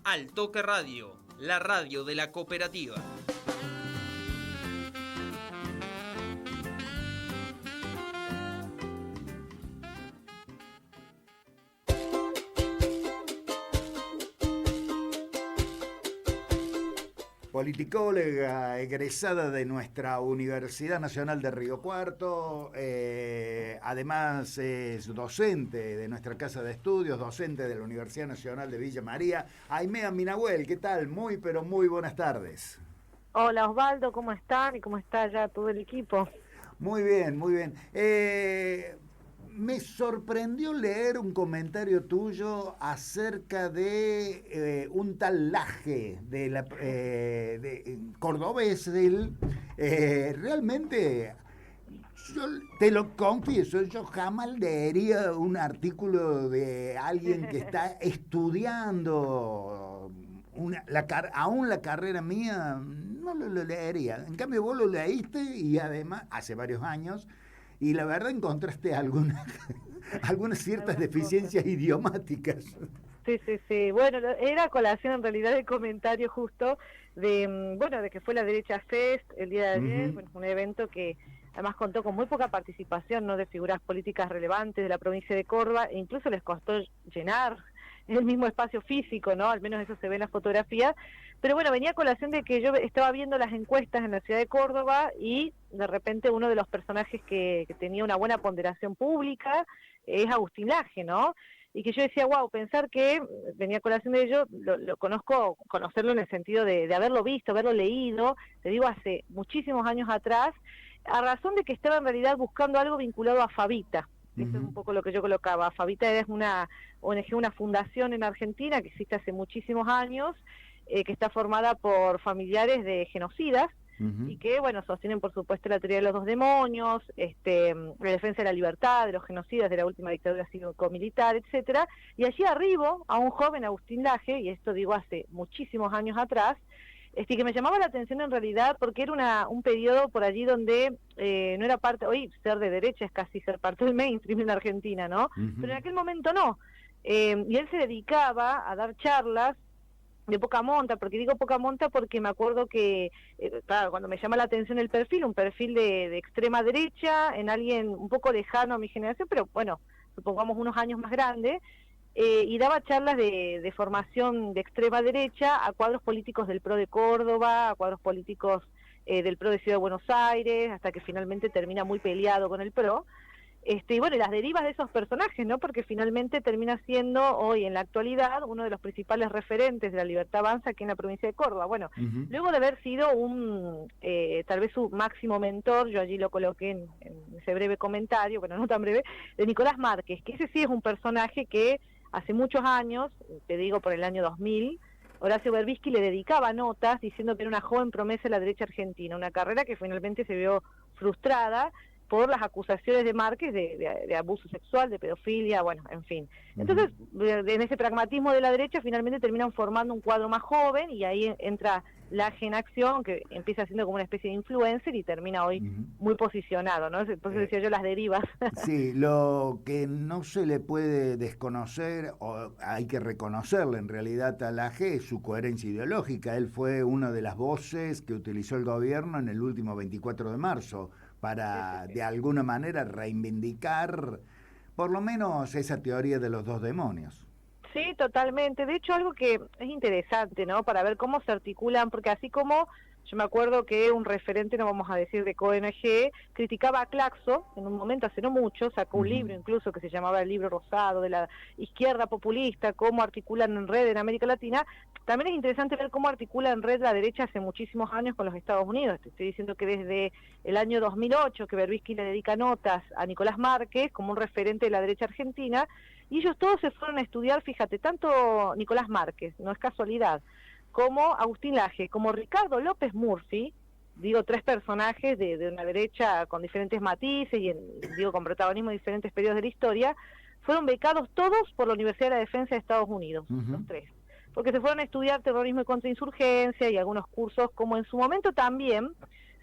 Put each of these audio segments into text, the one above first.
Al Toque Radio, la radio de la cooperativa. Politicóloga egresada de nuestra Universidad Nacional de Río Cuarto, además es docente de nuestra casa de estudios, docente de la Universidad Nacional de Villa María. Aimea Minahuel, ¿qué tal? Muy, pero muy buenas tardes. Hola Osvaldo, ¿cómo están? ¿Y cómo está ya todo el equipo? Muy bien, muy bien. Me sorprendió leer un comentario tuyo acerca de un tal Laje de cordobés. Realmente, yo te lo confieso, yo jamás leería un artículo de alguien que está estudiando aún la carrera mía, no lo leería. En cambio, vos lo leíste y además, hace varios años, y la verdad encontraste algunas ciertas deficiencias idiomáticas. Sí. Bueno, era colación en realidad el comentario justo de que fue la Derecha Fest el día de ayer, Uh-huh. bueno, un evento que además contó con muy poca participación, ¿no?, de figuras políticas relevantes de la provincia de Córdoba, e incluso les costó llenar el mismo espacio físico, ¿no? Al menos eso se ve en las fotografías. Pero bueno, venía a colación de que yo estaba viendo las encuestas en la ciudad de Córdoba y de repente uno de los personajes que tenía una buena ponderación pública es Agustín Laje, ¿no? Y que yo decía, wow, pensar que, venía a colación de ello, lo conocerlo en el sentido de haberlo visto, haberlo leído, te digo, hace muchísimos años atrás, a razón de que estaba en realidad buscando algo vinculado a Favita. Eso es un poco lo que yo colocaba. Favita es una ONG, una fundación en Argentina que existe hace muchísimos años, que está formada por familiares de genocidas, y que, bueno, sostienen, por supuesto, la teoría de los dos demonios, la defensa de la libertad, de los genocidas de la última dictadura cívico-militar, etcétera. Y allí arribo a un joven, Agustín Laje, y esto digo hace muchísimos años atrás, que me llamaba la atención en realidad porque era un periodo por allí donde no era parte, hoy ser de derecha es casi ser parte del mainstream en Argentina, ¿no? Pero en aquel momento no. Y él se dedicaba a dar charlas de poca monta, porque digo poca monta porque me acuerdo que, claro, cuando me llama la atención el perfil, un perfil de extrema derecha, en alguien un poco lejano a mi generación, pero bueno, supongamos unos años más grande, y daba charlas de formación de extrema derecha a cuadros políticos del PRO de Córdoba, a cuadros políticos del PRO de Ciudad de Buenos Aires, hasta que finalmente termina muy peleado con el PRO. Y bueno, y las derivas de esos personajes, ¿no? Porque finalmente termina siendo hoy en la actualidad uno de los principales referentes de la Libertad Avanza aquí en la provincia de Córdoba. Bueno, luego de haber sido tal vez su máximo mentor, yo allí lo coloqué en ese breve comentario, bueno, no tan breve, de Nicolás Márquez, que ese sí es un personaje que hace muchos años, te digo por el año 2000, Horacio Berbisky le dedicaba notas diciendo que era una joven promesa de la derecha argentina, una carrera que finalmente se vio frustrada por las acusaciones de Márquez de abuso sexual, de pedofilia, bueno, en fin. Entonces, en ese pragmatismo de la derecha, finalmente terminan formando un cuadro más joven, y ahí entra Laje en acción, que empieza siendo como una especie de influencer y termina hoy muy posicionado, ¿no? Entonces decía yo, las derivas. Sí, lo que no se le puede desconocer, o hay que reconocerle en realidad a Laje, es su coherencia ideológica. Él fue una de las voces que utilizó el gobierno en el último 24 de marzo para, de alguna manera, reivindicar por lo menos esa teoría de los dos demonios. Sí, totalmente. De hecho, algo que es interesante, ¿no?, para ver cómo se articulan, porque así como yo me acuerdo que un referente, no vamos a decir de CONG, criticaba a Claxo, en un momento hace no mucho, sacó un libro incluso que se llamaba El Libro Rosado, de la izquierda populista, cómo articulan en red en América Latina. También es interesante ver cómo articula en red la derecha hace muchísimos años con los Estados Unidos. Te estoy diciendo que desde el año 2008 que Berbisky le dedica notas a Nicolás Márquez como un referente de la derecha argentina, y ellos todos se fueron a estudiar, fíjate, tanto Nicolás Márquez, no es casualidad, como Agustín Laje, como Ricardo López Murphy, digo, tres personajes de una derecha con diferentes matices y con protagonismo en diferentes periodos de la historia, fueron becados todos por la Universidad de la Defensa de Estados Unidos, los tres, porque se fueron a estudiar terrorismo y contrainsurgencia y algunos cursos, como en su momento también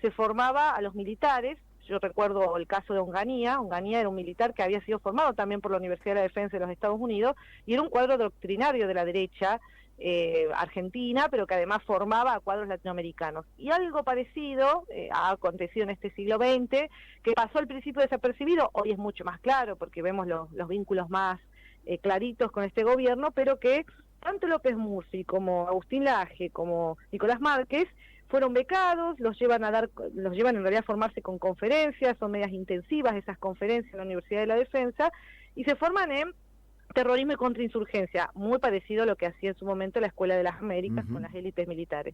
se formaba a los militares. Yo recuerdo el caso de Onganía. Onganía era un militar que había sido formado también por la Universidad de la Defensa de los Estados Unidos y era un cuadro doctrinario de la derecha, argentina, pero que además formaba a cuadros latinoamericanos. Y algo parecido ha acontecido en este siglo XX, que pasó al principio desapercibido, hoy es mucho más claro porque vemos los vínculos más claritos con este gobierno, pero que tanto López Murphy como Agustín Laje como Nicolás Márquez fueron becados, los llevan en realidad a formarse con conferencias, son medias intensivas esas conferencias en la Universidad de la Defensa, y se forman en terrorismo y contrainsurgencia, muy parecido a lo que hacía en su momento la Escuela de las Américas con las élites militares.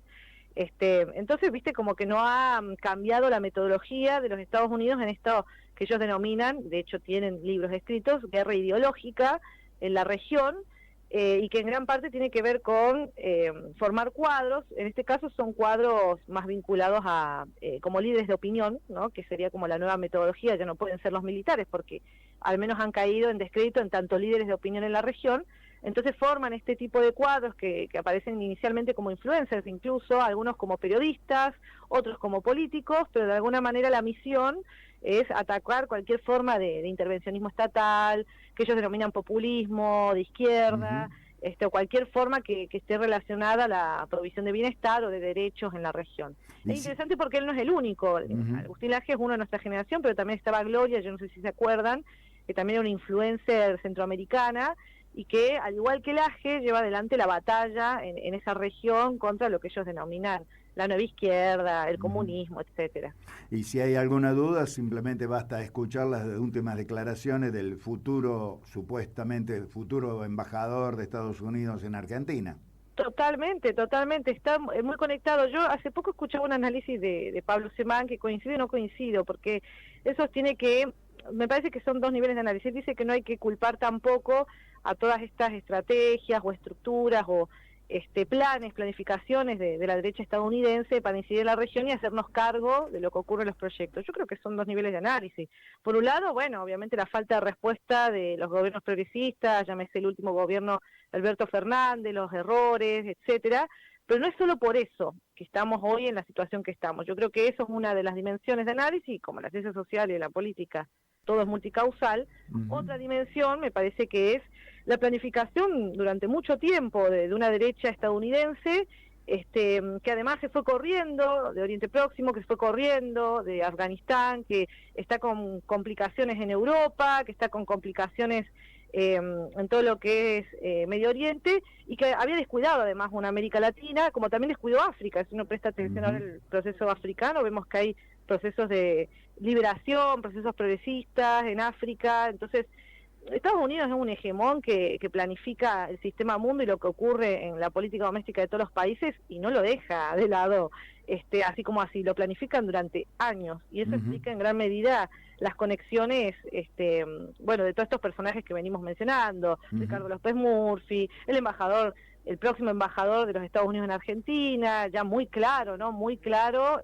Entonces, viste, como que no ha cambiado la metodología de los Estados Unidos en esto que ellos denominan, de hecho tienen libros escritos, guerra ideológica en la región, y que en gran parte tiene que ver con formar cuadros. En este caso son cuadros más vinculados a como líderes de opinión, ¿no? Que sería como la nueva metodología, ya no pueden ser los militares porque al menos han caído en descrédito en tanto líderes de opinión en la región. Entonces forman este tipo de cuadros que aparecen inicialmente como influencers, incluso algunos como periodistas, otros como políticos, pero de alguna manera la misión es atacar cualquier forma de intervencionismo estatal, que ellos denominan populismo, de izquierda, o cualquier forma que esté relacionada a la provisión de bienestar o de derechos en la región. Es interesante porque él no es el único. Agustín Laje es uno de nuestra generación, pero también estaba Gloria, yo no sé si se acuerdan, que también era una influencer centroamericana, y que, al igual que Laje, lleva adelante la batalla en esa región contra lo que ellos denominan la nueva izquierda, el comunismo, etcétera. Y si hay alguna duda, simplemente basta escuchar las últimas declaraciones del supuestamente futuro embajador de Estados Unidos en Argentina. Totalmente, está muy conectado. Yo hace poco escuchaba un análisis de Pablo Semán, que coincide o no coincido, porque eso tiene que, me parece que son dos niveles de análisis. Dice que no hay que culpar tampoco a todas estas estrategias o estructuras o planes, planificaciones de la derecha estadounidense para incidir en la región y hacernos cargo de lo que ocurre en los proyectos. Yo creo que son dos niveles de análisis. Por un lado, bueno, obviamente la falta de respuesta de los gobiernos progresistas, llámese el último gobierno de Alberto Fernández, los errores, etcétera, pero no es solo por eso que estamos hoy en la situación que estamos. Yo creo que eso es una de las dimensiones de análisis, como la ciencia social y la política, todo es multicausal. Otra dimensión me parece que es la planificación durante mucho tiempo de una derecha estadounidense, que además se fue corriendo de Oriente Próximo, que se fue corriendo de Afganistán, que está con complicaciones en Europa, que está con complicaciones en todo lo que es Medio Oriente, y que había descuidado además una América Latina, como también descuidó África. Si uno presta atención ahora al proceso africano, vemos que hay procesos de liberación, procesos progresistas en África. Entonces, Estados Unidos es un hegemón que planifica el sistema mundo y lo que ocurre en la política doméstica de todos los países y no lo deja de lado, así como así, lo planifican durante años, y eso explica en gran medida las conexiones, bueno, de todos estos personajes que venimos mencionando, Ricardo López Murphy, el próximo embajador de los Estados Unidos en Argentina, ya muy claro, ¿no? Muy claro,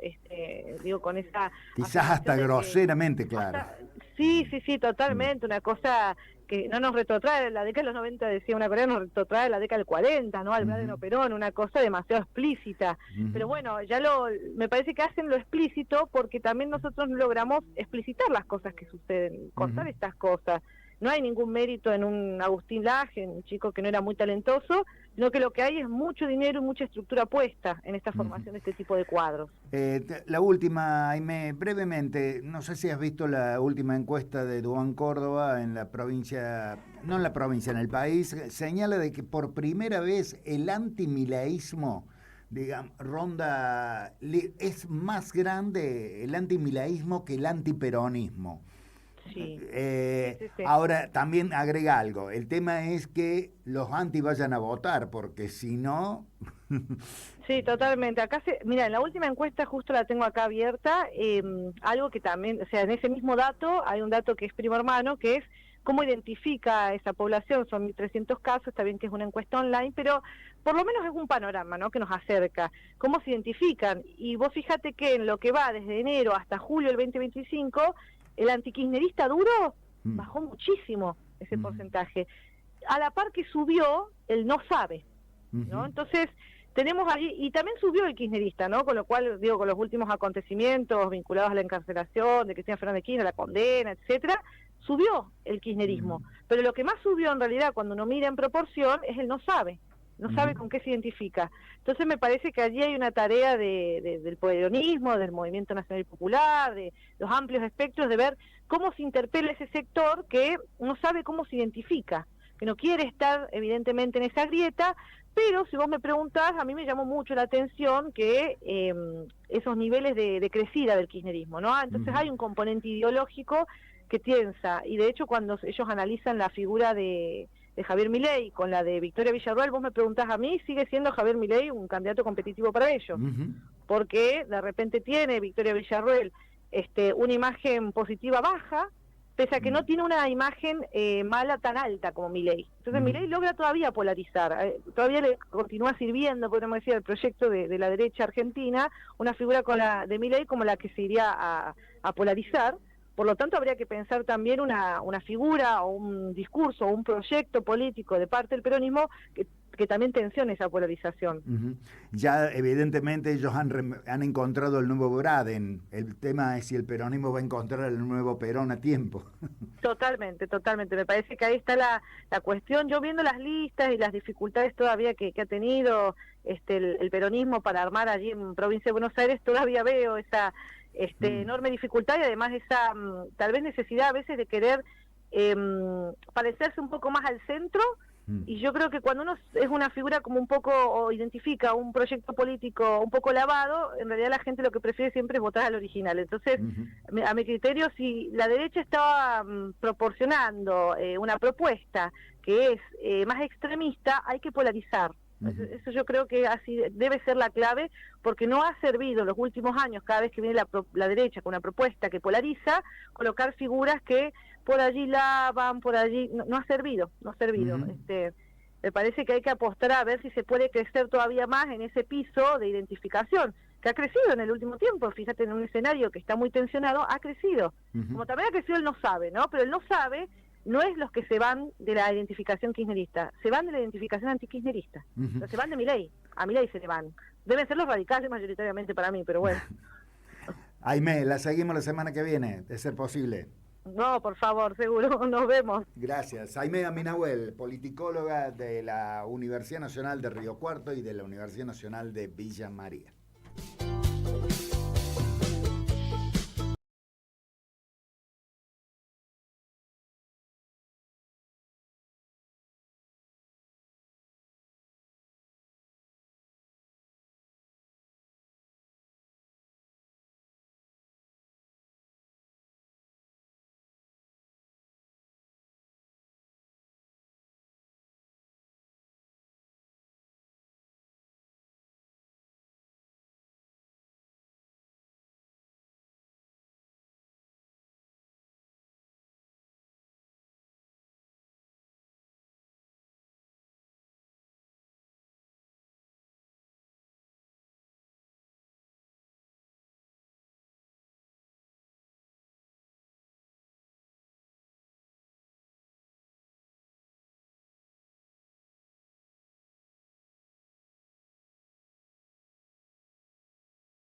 digo, con esa... Quizás hasta groseramente claro. Sí, totalmente, una cosa que no nos retrotrae, la década de los 90 decía una coreana, nos retrotrae la década del 40, ¿no? Al Braden Perón, una cosa demasiado explícita. Pero bueno, me parece que hacen lo explícito porque también nosotros no logramos explicitar las cosas que suceden, contar estas cosas. No hay ningún mérito en un Agustín Laje, un chico que no era muy talentoso, sino que lo que hay es mucho dinero y mucha estructura puesta en esta formación de este tipo de cuadros. La última, Aimé, brevemente, no sé si has visto la última encuesta de Duván Córdoba en la provincia, no en la provincia, en el país, señala de que por primera vez el antimilaísmo, digamos, es más grande el antimilaísmo que el antiperonismo. Sí. Ahora también agrega algo, el tema es que los anti vayan a votar, porque si no... Sí, totalmente. Acá mira, en la última encuesta, justo la tengo acá abierta, algo que también, o sea, en ese mismo dato hay un dato que es primo hermano, que es cómo identifica a esa población. Son 1.300 casos, está bien que es una encuesta online, pero por lo menos es un panorama, ¿no?, que nos acerca. ¿Cómo se identifican? Y vos fíjate que en lo que va desde enero hasta julio del 2025, el antikirchnerista duro bajó muchísimo ese porcentaje. A la par que subió el no sabe, ¿no? Entonces, tenemos allí, y también subió el kirchnerista, ¿no? Con lo cual, digo, con los últimos acontecimientos vinculados a la encarcelación de Cristina Fernández de Kirchner, la condena, etcétera, subió el kirchnerismo. Pero lo que más subió en realidad, cuando uno mira en proporción, es el no sabe, no sabe con qué se identifica. Entonces me parece que allí hay una tarea del peronismo, del Movimiento Nacional y Popular, de los amplios espectros, de ver cómo se interpela ese sector que no sabe cómo se identifica, que no quiere estar evidentemente en esa grieta, pero si vos me preguntás, a mí me llamó mucho la atención que esos niveles de crecida del kirchnerismo, ¿no? Entonces hay un componente ideológico que piensa, y de hecho cuando ellos analizan la figura de Javier Milei con la de Victoria Villarruel, vos me preguntás a mí, sigue siendo Javier Milei un candidato competitivo para ellos, porque de repente tiene Victoria Villarruel una imagen positiva baja, pese a que no tiene una imagen mala tan alta como Milei. Entonces Milei logra todavía polarizar, todavía le continúa sirviendo, podríamos decir, al proyecto de la derecha argentina, una figura con la de Milei como la que se iría a polarizar. Por lo tanto, habría que pensar también una figura o un discurso o un proyecto político de parte del peronismo que también tensione esa polarización. Ya evidentemente ellos han encontrado el nuevo Braden. El tema es si el peronismo va a encontrar el nuevo Perón a tiempo. Totalmente. Me parece que ahí está la cuestión. Yo viendo las listas y las dificultades todavía que ha tenido el peronismo para armar allí en Provincia de Buenos Aires, todavía veo esa enorme dificultad y además esa tal vez necesidad a veces de querer parecerse un poco más al centro. Y yo creo que cuando uno es una figura como un poco, o identifica un proyecto político un poco lavado, en realidad la gente lo que prefiere siempre es votar al original. Entonces, a mi criterio, si la derecha estaba proporcionando una propuesta que es más extremista, hay que polarizar. Eso yo creo que así debe ser la clave, porque no ha servido en los últimos años, cada vez que viene la derecha con una propuesta que polariza, colocar figuras que por allí lavan, por allí, no ha servido. Me parece que hay que apostar a ver si se puede crecer todavía más en ese piso de identificación, que ha crecido en el último tiempo. Fíjate, en un escenario que está muy tensionado, ha crecido. Como también ha crecido el no sabe, ¿no? Pero el no sabe no es los que se van de la identificación kirchnerista, se van de la identificación antikirchnerista. Se van de Milei, a Milei se le van. Deben ser los radicales mayoritariamente para mí, pero bueno. Aimé, la seguimos la semana que viene, de ser posible. No, por favor, seguro, nos vemos. Gracias. Aimé Aminahuel, politicóloga de la Universidad Nacional de Río Cuarto y de la Universidad Nacional de Villa María.